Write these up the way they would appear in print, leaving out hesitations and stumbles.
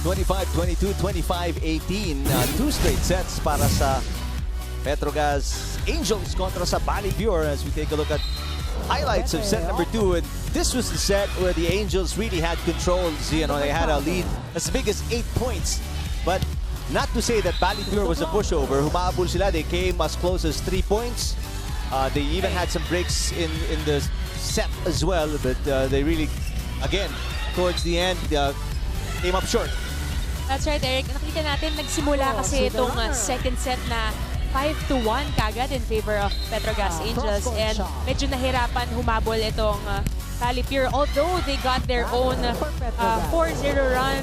25-22, 25-18. Two straight sets para sa Petro Gazz Angels kontra sa BaliPure as we take a look at highlights of set number 2. And this was the set where the Angels really had controls. You know, they had a lead as big as 8 points. But not to say that BaliPure was a pushover. Humabol sila. They came as close as 3 points. They even had some breaks in the set as well. But they really, again, towards the end, came up short. That's right, Eric. Nakita natin, nagsimula kasi itong second set na 5-1 kagad in favor of Petro Gazz Angels. And medyo nahirapan humabol itong BaliPure. Although they got their own 4-0 run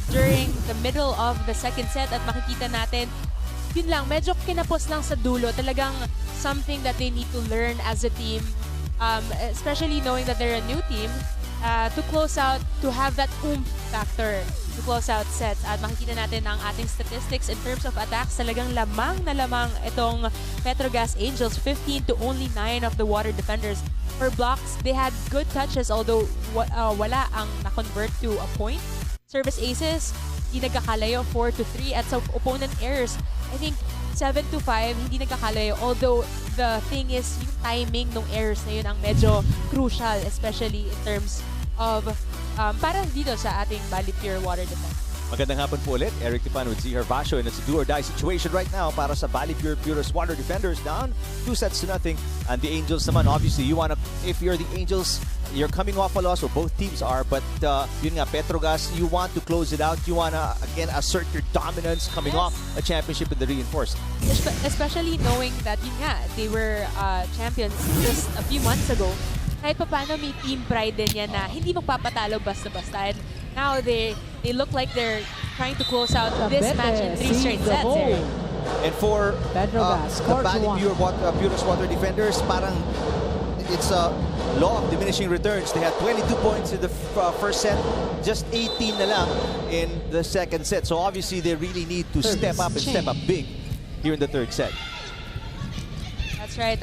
during the middle of the second set. At makikita natin, yun lang, medyo kinapos lang sa dulo. Talagang something that they need to learn as a team. Especially knowing that they're a new team. To close out, to have that oomph factor to close out sets. At makikita natin ang ating statistics in terms of attacks. Talagang lamang na lamang itong Petro Gazz Angels, 15 to only 9 of the water defenders. For blocks, they had good touches although wala ang na-convert to a point. Service aces, hindi nagkakalayo, 4-3. At sa opponent errors, I think 7-5, hindi nagkakalayo. Although the thing is, yung timing ng errors na yun ang medyo crucial, especially in terms of para dito sa ating BaliPure water defense. Magandang hapon po ulit. Eric Tipan with Zihar Basho, and it's a do-or-die situation right now para sa BaliPure Purest water defenders, down 2-0. And the Angels naman, obviously, you wanna, if you're the Angels, you're coming off a loss, or both teams are, but yun nga, Petro Gazz, you want to close it out. You wanna, again, assert your dominance coming off a championship in the reinforced. Especially knowing that, yun nga, they were champions just a few months ago. Kahit pa paano may team pride din yan na hindi magpapatalo basta-basta. And now they look like they're trying to close out this match in 3 straight sets. And for the BaliPure Purest water defenders, parang it's a law of diminishing returns. They had 22 points in the first set, just 18 na lang in the second set. So obviously they really need to step up and step up big here in the third set. That's right.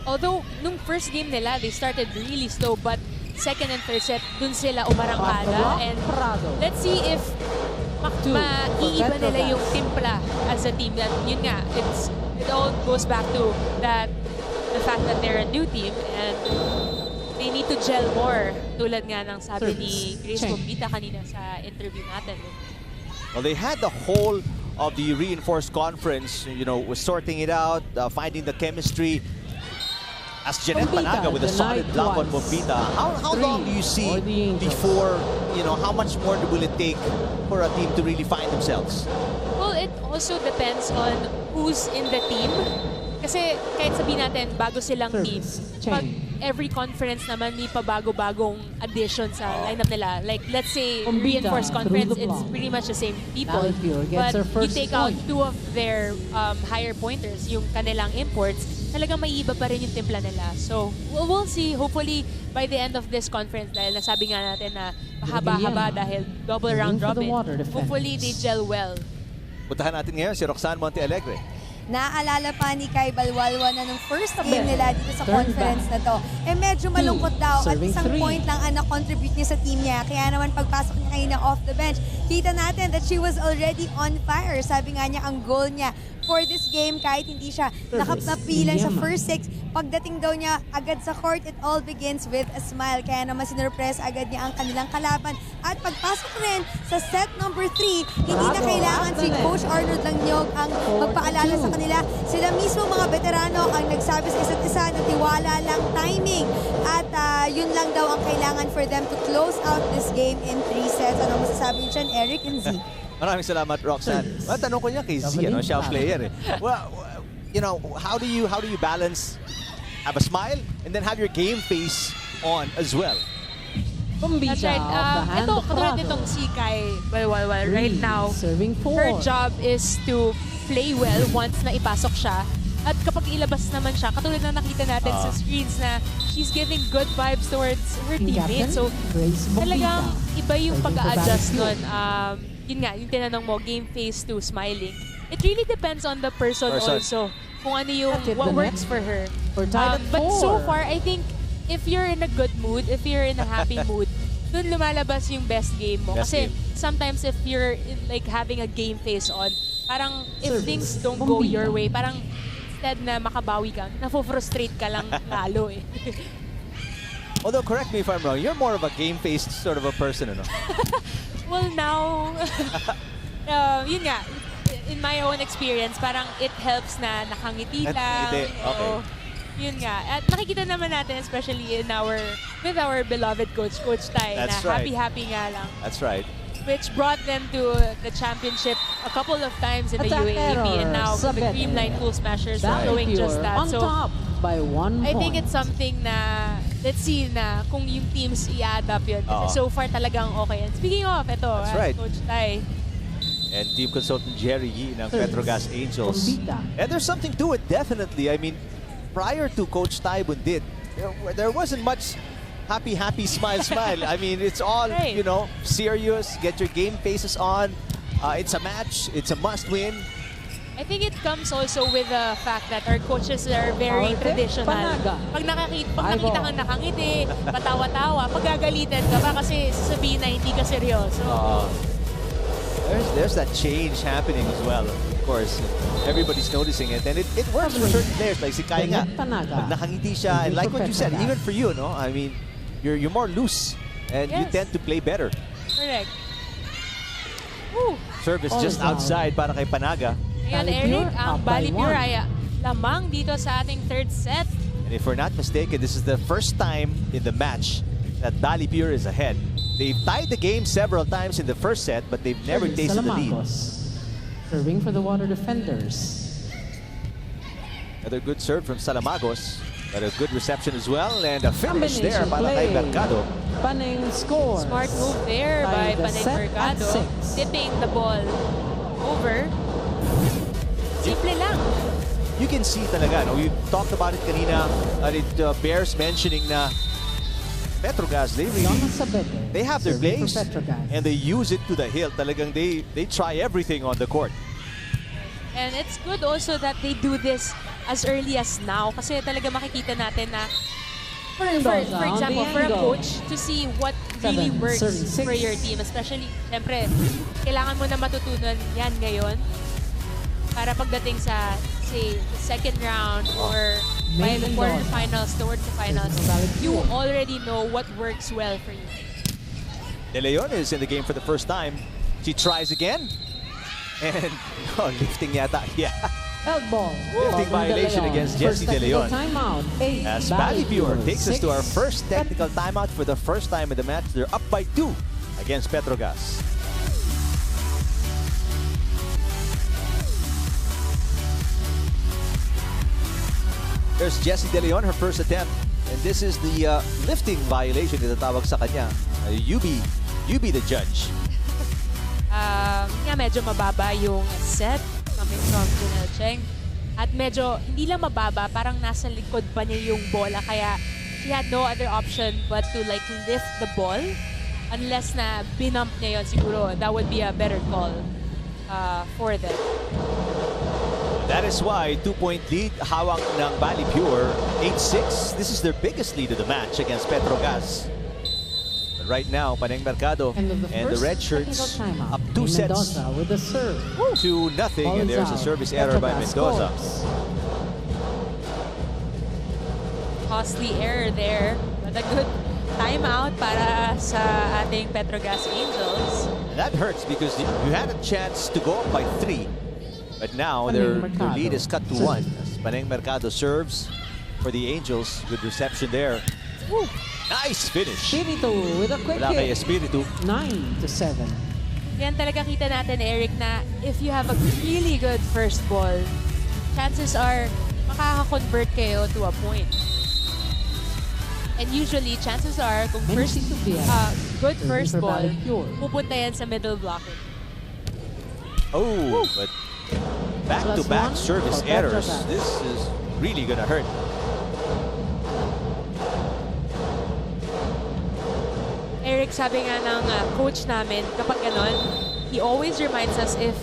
Although nung first game nila, they started really slow, but second and third set, dun sila umarangkada. And let's see if maiiba nila yung timpla as a team. That, yun nga, it all goes back to the fact that they're a new team and they need to gel more. Tulad nga ng sabi ni Grace Bombita kanina sa interview natin. Well, they had the whole of the reinforced conference, you know, was sorting it out, finding the chemistry. As Janet Panaga with a solid block on Bombita, how long do you see before, you know, how much more will it take for a team to really find themselves? Well, it also depends on who's in the team. Kasi kahit sabihin natin, bago silang team, pag every conference naman may pabago-bagong addition sa lineup nila. Like, let's say, reinforced conference, it's pretty much the same people. But you take out 2 of their higher pointers, yung kanilang imports, talagang maiiba pa rin yung timpla nila. So, we'll see. Hopefully, by the end of this conference, dahil nasabi nga natin na mahaba-haba dahil double round robin, hopefully they gel well. Puntahan natin ngayon si Roxanne Montealegre. Naaalala pa ni Kai Balwalwa na nung first game nila dito sa conference na to. Eh medyo malungkot daw at isang point lang ang na-contribute niya sa team niya. Kaya naman pagpasok niya kanina off the bench, kita natin that she was already on fire. Sabi nga niya ang goal niya for this game kahit hindi siya nakapilan sa first 6. Pagdating daw niya agad sa court, it all begins with a smile. Kaya naman sinurpress agad niya ang kanilang kalaban. At pagpasok rin sa set number 3, hindi na kailangan si Coach Arnold Langnyog ang magpaalala sa kanila. Sila mismo mga veterano ang nagsabi sa isa't isa na tiwala lang timing. At yun lang daw ang kailangan for them to close out this game in 3 sets. Ano masasabi niyo dyan, Eric and Z? Maraming salamat, Roxanne. Well, tanong ko niya kay Z, ano, siya ang player. Well, you know, how do you balance, have a smile and then have your game face on as well? That's right. Ito, katulad nitong si Kai Balwalwal right now, her job is to play well once na ipasok siya. At kapag ilabas naman siya, katulad na nakita natin sa screens na she's giving good vibes towards her teammates. So, talagang iba yung pag-a-adjust nun. Yun nga, yung tinanong mo, game face to smiling. It really depends on the person also. Kung ano yung, what works for her. But so far, I think, if you're in a good mood, if you're in a happy mood, doon lumalabas yung best game mo. Best Kasi game. sometimes if you're like having a game face on, parang if things don't go your way, parang instead na makabawi ka, nafo-frustrate ka lang lalo eh. Although, correct me if I'm wrong, you're more of a game-faced sort of a person, ano? Well, now, yun nga, in my own experience, parang it helps na nakangiti lang. Okay. Oo. Yun nga. At nakikita naman natin, especially with our beloved coach, Coach Tai, That's na right. happy-happy nga lang. That's right. Which brought them to the championship a couple of times in the UAAP, and now the Creamline Pool Smashers are doing just that. On So top by 1 I point. think it's something na, let's see na kung yung teams i-add up yun. Kasi so far talagang okay. And speaking of, ito, That's right. Coach Tai. And team consultant Jerry Yee ng Petro Gazz Angels. And there's something to it, definitely. I mean, prior to Coach Tai Bundit, there wasn't much happy, smile. I mean, it's all, you know, serious. Get your game faces on. It's a match. It's a must-win. I think it comes also with the fact that our coaches are very traditional. Pag nakita kang nakangiti, patawa-tawa, pagagalitan ka ba kasi sasabihin na hindi ka seryoso. There's that change happening as well. Of course, everybody's noticing it, and it works for certain players. Like si Kai nga, pag nakangiti siya, and like what you said, even for you, no? I mean, you're more loose, and you tend to play better. Correct. Woo. Service just outside para kay Panaga. Ayan, Eric, ang BaliPure ay lamang dito sa ating third set. And if we're not mistaken, this is the first time in the match that BaliPure is ahead. They've tied the game several times in the first set, but they've never tasted the lead. Serving for the Water Defenders. Another good serve from Salamagos, but a good reception as well, and a finish there para kay Mercado. Paneng scores. Smart move there by Paneng Mercado, tipping the ball over. Simple lang. You can see talaga, no? We talked about it kanina, and it bears mentioning na Petro Gazz, they have their plays and they use it to the hilt. Talagang they try everything on the court. And it's good also that they do this as early as now kasi talaga makikita natin na for example, for a coach to see what really works for your team, especially, siyempre, kailangan mo na matutunan yan ngayon para pagdating sa, say, the second round or by the quarterfinals towards the finals, you already know what works well for you. De Leon is in the game for the first time. She tries again. And lifting yata. Yeah. Elbow. Lifting violation against Jessie De Leon. As BaliPure takes us to our first technical timeout for the first time in the match. They're up by 2 against Petro Gazz. There's Jessie De Leon, her first attempt. And this is the lifting violation na tawag sa kanya. You be the judge. Medyo mababa yung set coming from Janelle Cheng. At medyo, hindi lang mababa, parang nasa likod pa niya yung bola. Kaya she had no other option but to like lift the ball. Unless na binump niya yun siguro, that would be a better call for them. That is why 2-point lead hawak ng BaliPure, 8-6. This is their biggest lead of the match against Petro Gazz. But right now, Paneng Mercado and the red shirts up 2 sets with the serve. to nothing. And there's a service error by Mendoza. Costly error there, but a good timeout para sa ating Petro Gazz Angels. And that hurts because you had a chance to go up by 3. But now their lead is cut to 1. As Paneng Mercado serves for the Angels. Good reception there. Woo. Nice finish. Espiritu with a quick Wala kay hit. Espiritu. 9-7. Yan talaga kita natin, Eric, na if you have a really good first ball, chances are makaka-convert kayo to a point. And usually, chances are, kung good first ball, pupunta yan sa middle blocker. Oh, but back-to-back service errors. This is really gonna hurt. Eric, sabi nga ng coach namin, kapag ganon, he always reminds us if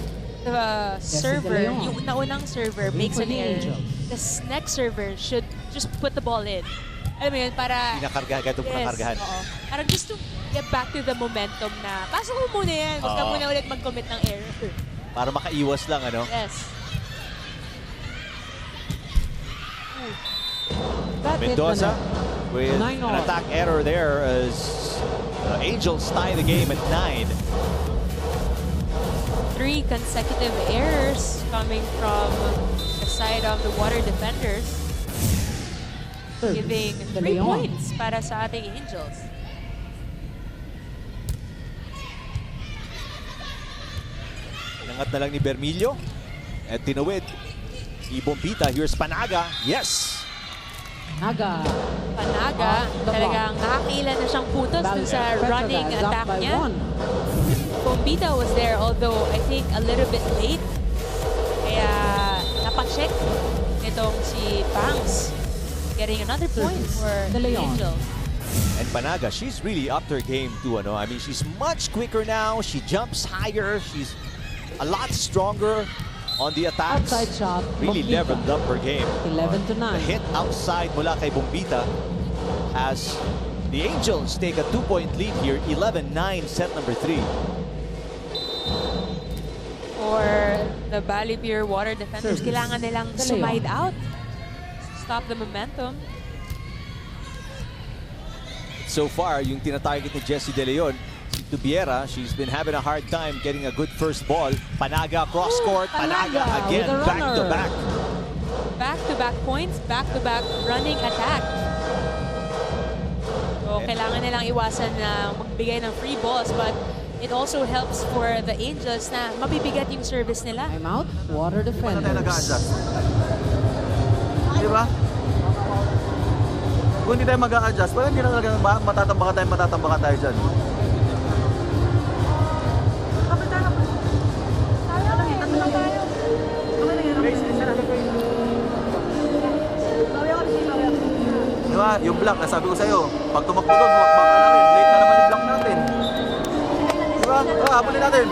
the server, yung naunang server makes an error, the next server should just put the ball in. alam mo yun, para... Pinakargahan, kahit pinakargahan. oo. Parang just to get back to the momentum na, pasok mo muna yan, huwag ka muna ulit mag-commit ng error. Para makaiwas lang, ano? Yes. Mendoza with an attack error there as Angels tie the game at 9. 3 consecutive errors coming from the side of the water defenders, giving 3 points para sa ating Angels. Inangat na lang ni Bermillo at tinawid. Ibombita, here's Panaga. Yes! Panaga Talagang nakakailan na siyang putos dun sa running attack niya. Bombita was there, although I think a little bit late. Kaya napacheck nitong si Banks. Getting another point for the Angels. And Panaga, she's really upped her game too. Ano? I mean, she's much quicker now. She jumps higher. She's a lot stronger on the attacks. Outside shot. Really leveled up her game. 11-9. The hit outside mula kay Bombita as the Angels take a 2-point lead here. 11-9 set number 3. For the BaliPure water defenders, kailangan nilang sumide out. Stop the momentum. So far, yung tinatarget ni Jessie De Leon, si Tubiera, she's been having a hard time getting a good first ball. Panaga cross court. Panaga again, back-to-back. Back-to-back points, back-to-back running attack. So, kailangan nilang iwasan na magbigay ng free balls, but it also helps for the Angels na mabibigat yung service nila. I'm out. Water defenders. Di ba? Kung hindi tayo mag-a-adjust, wala hindi na talaga matatambaka tayo dyan. Di ba? Yung block, nasabi ko sa'yo, pag tumakbo doon, humakbaka na rin. Late na naman yung block natin. Di ba? Habulin natin.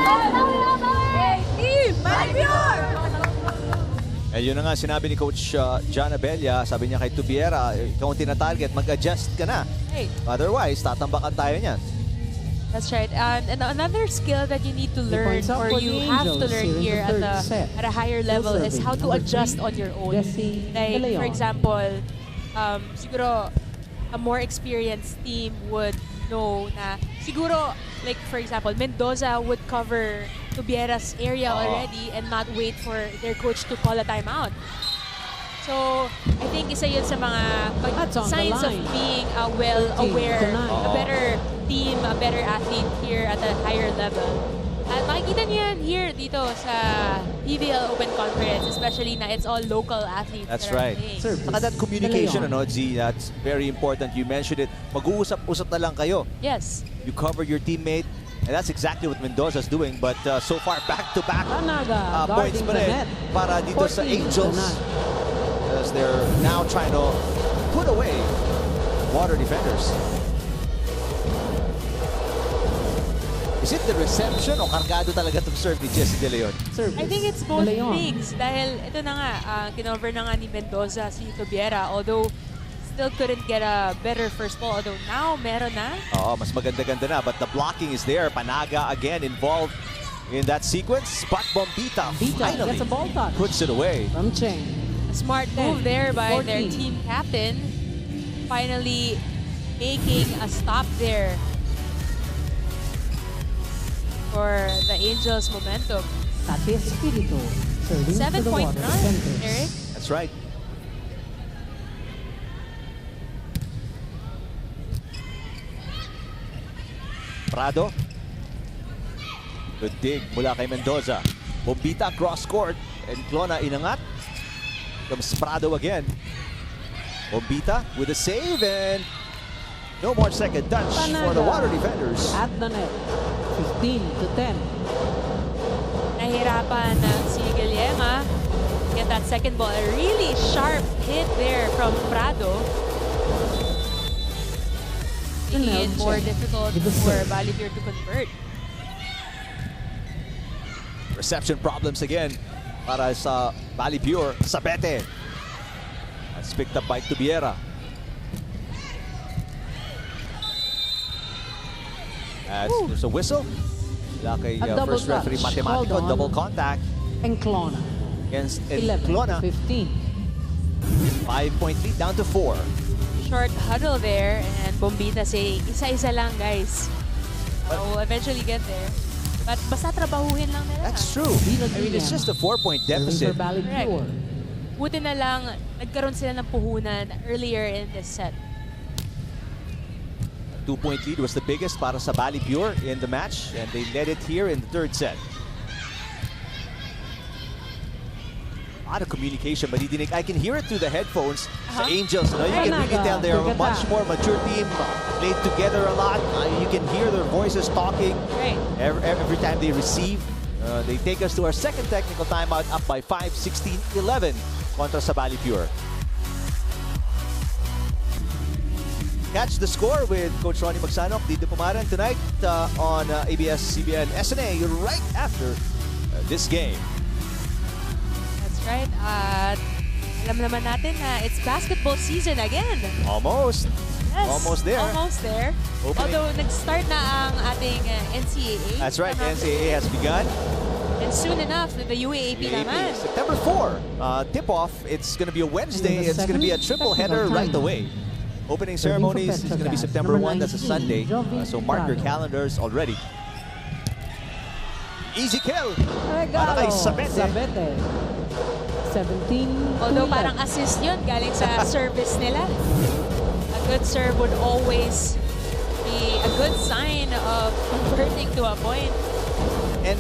Team BaliPure! And yun na nga sinabi ni Coach John Abella, sabi niya kay Tubiera, ikaw ang tina-target, mag-adjust ka na. Hey. Otherwise, tatambakan tayo niyan. That's right. And another skill that you need to learn, or you have to learn here at a higher level, is how to adjust on your own. Like, for example, siguro a more experienced team would know na siguro, like for example, Mendoza would cover Tubiera's area already and not wait for their coach to call a timeout. So, I think isa yun sa mga signs of being well-aware, a better team, a better athlete here at a higher level. At makikita niyo yan here dito sa PVL Open Conference, especially na it's all local athletes. That's right. Saka that communication, ano, Z, that's very important. You mentioned it. Mag-uusap-usap na lang kayo. Yes. You cover your teammate. And that's exactly what Mendoza's doing. But so far, back-to-back points pa rin para dito sa Angels. As they're now trying to put away water defenders. Is it the reception o kargado talaga itong serve ni Jessie De Leon? I think it's both things. Dahil ito na nga, kinover na nga ni Mendoza si Tubiera. Although, still couldn't get a better first ball. Although now, meron na. Oo, mas maganda-ganda na. But the blocking is there. Panaga again involved in that sequence. But Bombita finally gets a ball touch. puts it away. From Cheng. A smart move there by 14. their team captain. Finally making a stop there for the Angels' momentum. Tate Espiritu. 7-point run, Eric. That's right. Prado. Good dig mula kay Mendoza. Bombita cross court. And Clona inangat. Comes Prado again. Bombita with a save and no more second touch for the water defenders. At the net. 15-10. Nahirapan si Guillema. Get that second ball. A really sharp hit there from Prado. Making it more difficult for BaliPure to convert. Reception problems again para sa BaliPure. Sabete. That's picked up by Tubiera. As there's a whistle. Wala kay A double first referee touch. Matematico, Hold on. double contact Enclona. against 11 Enclona. to 15. 5-point lead down to 4. Short huddle there, and Bombita saying, isa-isa lang, guys. We'll eventually get there. But basta trabahuhin lang nila. That's true. I mean, it's just a 4-point Serving deficit. for BaliPure. Buti na lang, nagkaroon sila ng puhunan earlier in this set. 2-point lead was the biggest para sa BaliPure in the match, and they led it here in the third set. A lot of communication, maridinig. I can hear it through the headphones. Sa Angels, no? You can really tell they're a much more mature team, played together a lot. You can hear their voices talking Right. every time they receive. They take us to our second technical timeout, up by 5, 16-11 kontra sa BaliPure. Catch the score with Coach Ronnie Magsanok, Dito Pumaran tonight on ABS-CBN SNA right after this game. That's right. At alam naman natin na it's basketball season again. Almost. Yes, Almost there. Almost there. Opening. Although nag-start na ang ating NCAA. That's right, NCAA has begun. And soon enough, the UAAP naman. September 4, tip-off. It's going to be a Wednesday. It's going to be a triple header right away. Opening ceremonies is going to be September 1. That's a Sunday. So mark your calendars already. Easy kill. Para kay Sabete. 17. Although parang assist yun galing sa service nila. A good serve would always be a good sign of converting to a point. And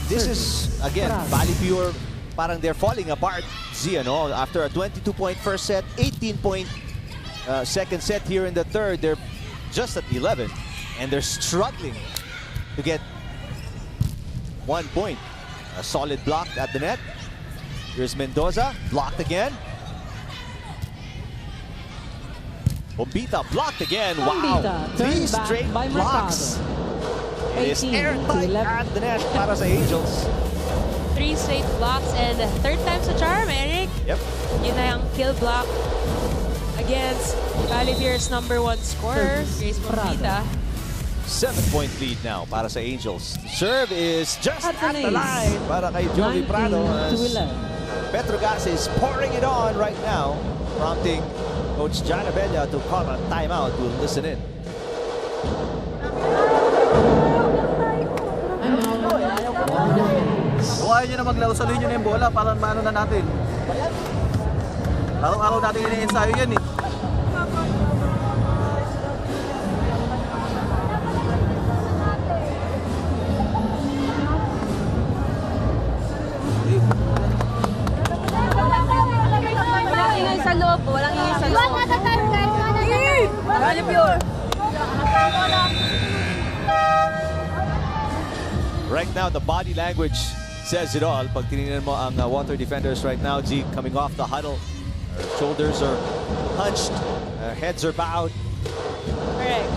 this is, again, BaliPure, parang they're falling apart. See, ano, after a 22-point first set, 18-point second set here in the third, they're just at 11. And they're struggling to get 1 point. A solid block at the net. Here's Mendoza, blocked again. Bombita blocked again. Wow, Bombita, 3 turned back straight by blocks. It is 18 to airtight 11. at the net para sa Angels. 3 straight blocks and third time's a charm, Eric. Yep. Yun na yung kill block against BaliPure's #1 scorer, Grace Bombita. 7-point lead now para sa Angels. Serve is just At at the an ace. line para kay Joey 19 Prado to as 11. Petro Gazz is pouring it on right now, prompting Coach John Abella to call a timeout to listen in. Kung ayaw nyo na maglaro, saluhin nyo na yung bola para maano na natin. Araw-araw natin ini-ensayo yan eh. Walang ingay sa loob. Walang ingay sa loob. BaliPure. Right now, the body language says it all. Pag tinignan mo ang water defenders right now, G, coming off the huddle, shoulders are hunched, heads are bowed. Correct.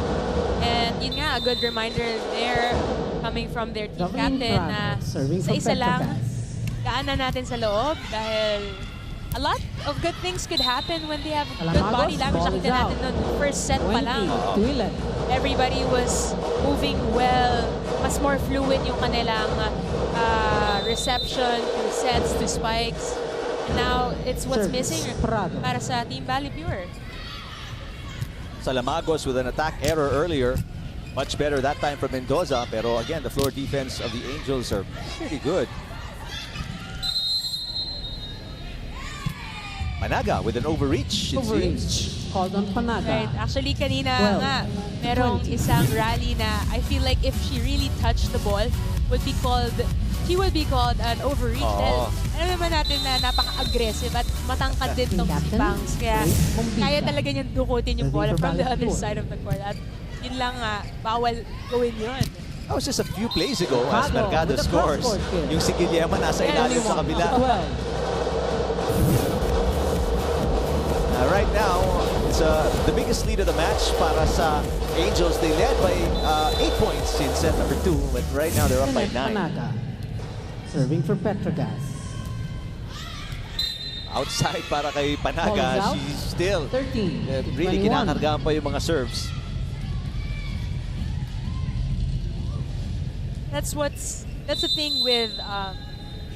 And yun nga, a good reminder there coming from their team Governing captain na Prado, serving for isa-isa Petro lang Gazz. kaanan natin sa loob dahil a lot of good things could happen when they have good Alamagos, body language. ball is Nakita natin out. nun, first set pa 20 lang. to 11. Everybody was moving well. Mas more fluid yung kanilang reception to sets, to spikes. And now, it's what's Service, missing Prado. para sa Team BaliPure. Salamagos with an attack error earlier. Much better that time from Mendoza. Pero again, the floor defense of the Angels are pretty good. Managa with an overreach, it seems. Overreach. Called on Panaga. Right. Actually, kanina 12, nga, merong 20. isang rally na I feel like if she really touched the ball, she would be called an overreach. Oo. Dahil alam naman natin na napaka-aggressive at matangkad din tong si Captain, Bangs. Kaya Grace Bombita. kaya talaga niyang dukutin yung Serving bola for from the other BaliPure. side of the court. At yun lang bawal gawin yun. That was just a few plays ago as Mercado Mercado with a scores. cross-court kill. Yung si Guillermo nasa ilalim sa kabila. 12. Right now, it's the biggest lead of the match para sa Angels. They led by 8 points in set number 2, but right now they're up by 9. Panaga. Serving for Petro Gazz. Outside para kay Ball is Panaga, out. she's still 13 to really 21. kinakargaan pa yung mga serves. That's the thing with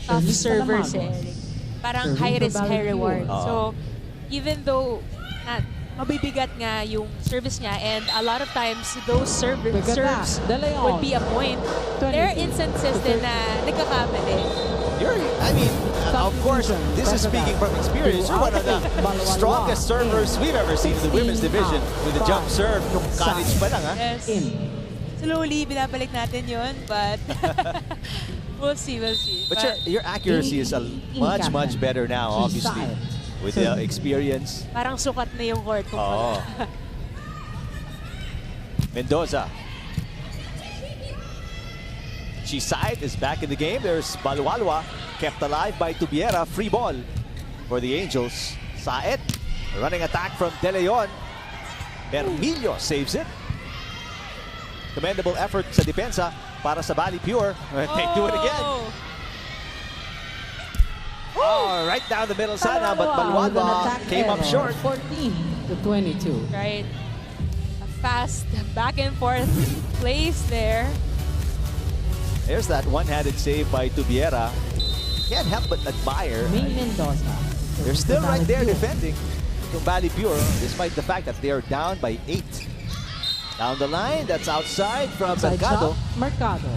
tough servers eh. Like, parang high risk, high reward. So even though mabibigat nga yung service niya, and a lot of times those serves would be a point, there are instances din na nagkakamali. Of course, this is speaking from experience. You're one of the strongest servers we've ever seen in the women's division with the jump serve. College pa lang, ha? Yes. Slowly, binabalik natin yun, but we'll see. But your accuracy is much better now, obviously, with the experience. Parang sukat na yung court. Mendoza. Chisait is back in the game. There's Balualwa, kept alive by Tubiera. Free ball for the Angels. Saet, running attack from De Leon. Bermillo saves it. Commendable effort sa depensa para sa BaliPure. They do it again. Oh, right down the middle sana, but Balualwa came up short. 14-22. Right. A fast back and forth plays there. There's that one-handed save by Tubiera. Can't help but admire. Mendoza. They're still right there defending yung BaliPure, despite the fact that they are down by 8. Down the line, that's outside from Mercado. Mercado.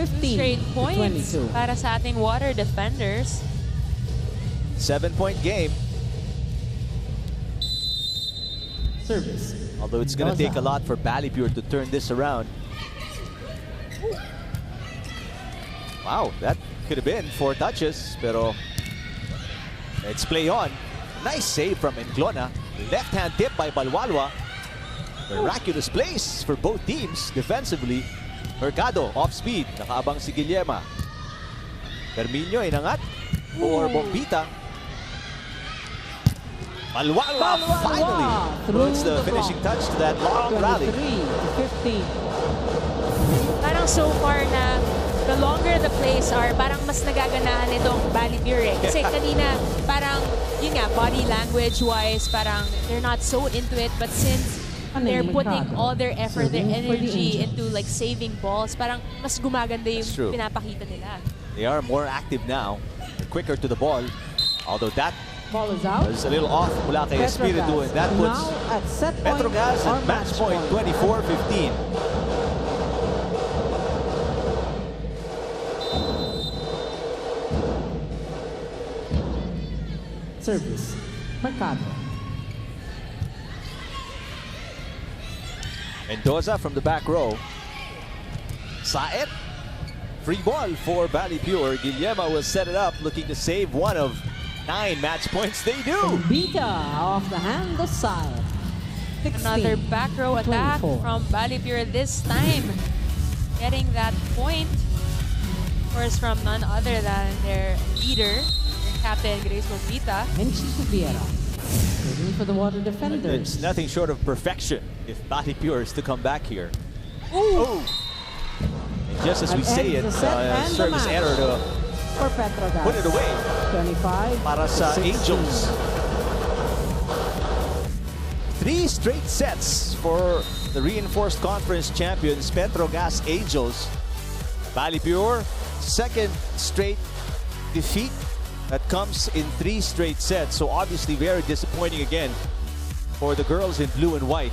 15 Straight points 22. para sa ating water defenders. 7-point game. Service. Although it's going to take a lot for BaliPure to turn this around. Wow, that could have been 4 touches, pero let's play on. Nice save from Enclona. Left-hand tip by Balualwa. Miraculous plays for both teams defensively. Mercado off speed, nakaabang si Guillema. Bermillo inangat for Bombita. Balualwa finally puts the finishing touch to that long rally. 23-15. Parang so far na the longer the plays are, parang mas nagaganahan itong BaliPure. Kasi kanina, parang, yun nga, body language-wise, parang they're not so into it. But since they're putting all their effort, their energy into like saving balls, parang mas gumaganda yung pinapakita nila. They are more active now. They're quicker to the ball. Although that Ball is out. was a little off mula kay Espiritu, and that puts Now at set point Petro Gazz or at match point 24-15. Service. Mercado. Mendoza from the back row. Saet. Free ball for BaliPure. Guillema will set it up, looking to save one of 9 match points. They do. Bita off the hand of side. Another back row attack from BaliPure this time. Getting that point. Of course, from none other than their leader, their captain, Grace Bombita. And Tubiera. Waiting for the water defenders. It's nothing short of perfection if BaliPure is to come back here. Ooh. And just as we say it, service error to for Petro Gazz. put it away 25 para sa 16. Angels. 3 straight sets for the reinforced conference champions, Petro Gazz Angels. BaliPure, second straight defeat that comes in 3 straight sets. So obviously very disappointing again for the girls in blue and white.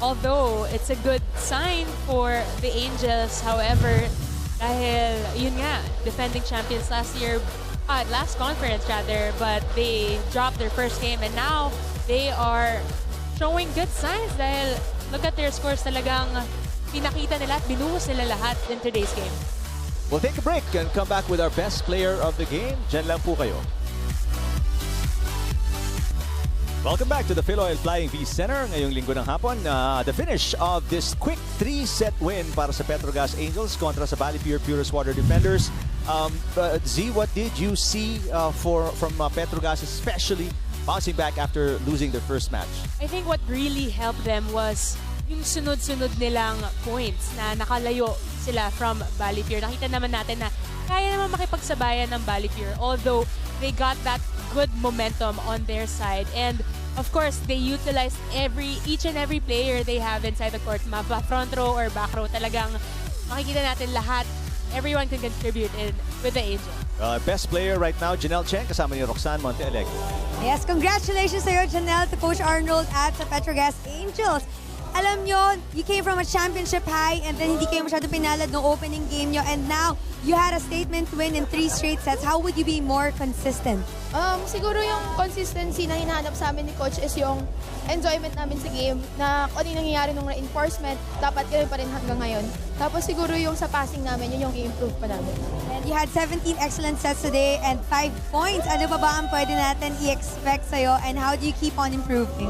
Although it's a good sign for the Angels, however, dahil yun nga, defending champions last conference rather, but they dropped their first game and now they are showing good signs dahil look at their scores, talagang pinakita nila at binuhos nila lahat in today's game. We'll take a break and come back with our best player of the game. Diyan lang po kayo. Welcome back to the Philoil Flying V Center. Ngayong linggo ng hapon, the finish of this quick 3-set win para sa Petro Gazz Angels kontra sa BaliPure Purest Water Defenders. Z, what did you see from Petro Gazz, especially bouncing back after losing their first match? I think what really helped them was yung sunod-sunod nilang points na nakalayo sila from BaliPure. Nakita naman natin na kaya naman makipagsabayan ng BaliPure, although they got that good momentum on their side. And of course, they utilized each and every player they have inside the court. Mapa front row or back row, talagang makikita natin lahat. Everyone can contribute with the Angels. Best player right now, Janelle Cheng, kasama ni Roxanne Montealegre. Yes, congratulations sa'yo, Janelle, to Coach Arnold at sa Petro Gazz Angels. Alam nyo, you came from a championship high and then hindi kayo masyado pinalad ng opening game nyo and now you had a statement win in 3 straight sets. How would you be more consistent? Siguro yung consistency na hinahanap sa amin ni Coach is yung enjoyment namin sa game na kung ano yung nangyayari nung reinforcement, dapat ganoon pa rin hanggang ngayon. Tapos siguro yung sa passing namin, yun yung i-improve pa namin. And you had 17 excellent sets today and 5 points. Ano pa ba ang pwede natin i-expect sa'yo and how do you keep on improving?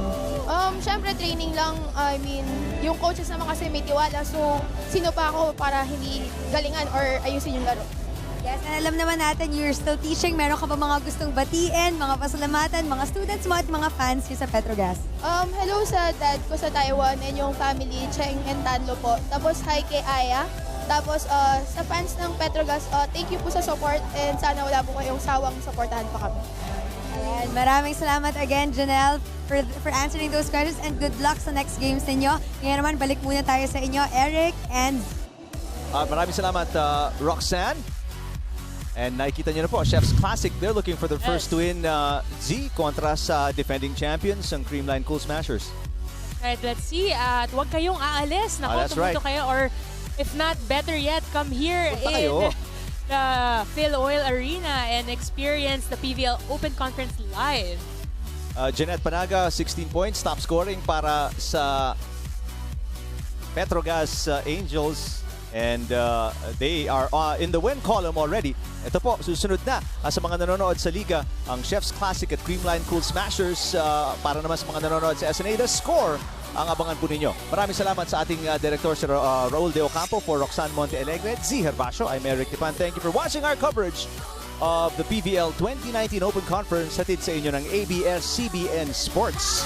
Siyempre training lang, I mean, yung coaches naman kasi may tiwala, so sino pa ako para hindi galingan or ayusin yung laro. Yes, and alam naman natin, you're still teaching. Meron ka ba mga gustong batiin, mga pasalamatan, mga students mo at mga fans nyo sa Petro Gazz? Hello sa dad ko sa Taiwan and yung family, Cheng and Tanlo po. Tapos hi kay Aya. Tapos sa fans ng Petro Gazz, thank you po sa support and sana wala po kayong sawang supportahan pa kami. Ayan, maraming salamat again, Janelle, for answering those questions and good luck sa next games ninyo. Ngayon naman, balik muna tayo sa inyo, Eric and... Maraming salamat, Roxanne. And nakikita nyo na po, Chef's Classic, they're looking for their first win, Z, kontra sa defending champions, ang Creamline Cool Smashers. Alright, let's see. At huwag kayong aalis. Naku, That's right. tumuto kayo. Or if not, better yet, come here Punta kayo. in the Phil Oil Arena and experience the PVL Open Conference live. Jeanette Panaga, 16 points, top scoring para sa Petro Gazz Angels. And they are in the win column already. Ito po, susunod na sa mga nanonood sa Liga, ang Chef's Classic at Creamline Cool Smashers. Para naman sa mga nanonood sa SNA, The Score ang abangan po ninyo. Maraming salamat sa ating Director, si Raul De Ocampo, for Roxanne Montealegre, Z Herbacio. I'm Eric Tipan. Thank you for watching our coverage of the PVL 2019 Open Conference hatid sa inyo ng ABS-CBN Sports.